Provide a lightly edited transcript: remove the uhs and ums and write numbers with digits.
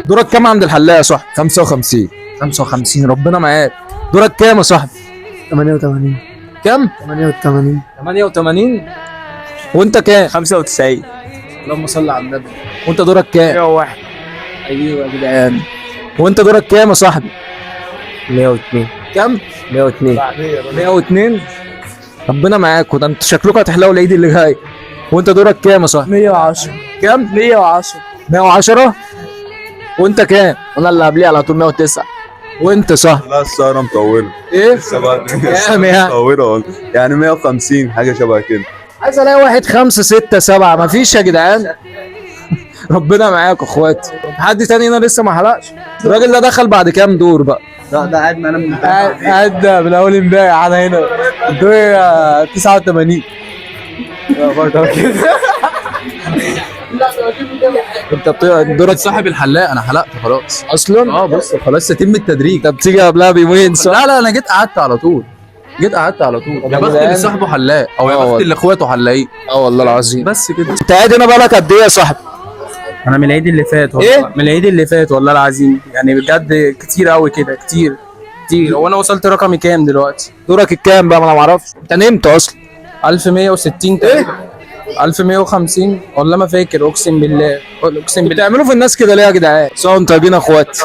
دورك كام عند الحلاق يا صاحبي؟ 55. 55. ربنا معاك. دورك كام يا صاحبي؟ 88. كام؟ 88. 88. وانت كام؟ 95. اللهم صل على النبي. وانت دورك كام؟ 101. ايوه يا جدعان. وانت دورك كام يا صاحبي؟ 102. كام؟ 102. 102. ربنا معاك. وده انت شكلكم هتحلقوا العيد اللي جاي. وانت دورك كام يا صاحبي؟ 110. كام؟ 110. 110. وانت كام؟ انا اللي قبليه على طول 109. وانت صاحبي لا السهرة مطولة ايه؟ لسه بقى كام يعني؟ مطولة والله. يعني 150 حاجة شبه كده. عايز الاقي واحد 5 6 7. مفيش يا جدعان. ربنا معاكم اخواتي. حد تاني هنا لسه ما حلقش؟ الراجل ده دخل بعد كام دور بقى؟ ده قاعد معانا من قاعد من اول امبارح انا هنا. الدور 89. انت دورك صاحب الحلاق انا حلقت خلاص اصلا؟ بص خلاص يتم التدريج. طب تيجي قبلها بيومين صح؟ لا انا جيت قعدت على طول. يا بخت اللي صاحبه حلاق او يا بخت اللي اخواته حلاقين. والله العظيم. بس كده. انت قاعد هنا بقالك قد ايه يا صاحبي؟ انا من العيد اللي فات والله. إيه؟ من العيد اللي فات والله العظيم، يعني بجد كتير قوي كده، كتير كتير. وانا وصلت رقمي كام دلوقتي؟ دورك الكام بقى؟ ما انا ما اعرفش. انت نمت اصلا؟ 1160 تقريبا. 1150 والله ما فاكر، اقسم بالله اقسم بالله. بتعملوا في الناس كده ليه يا جدعان؟ صوم طيبين يا اخواتي.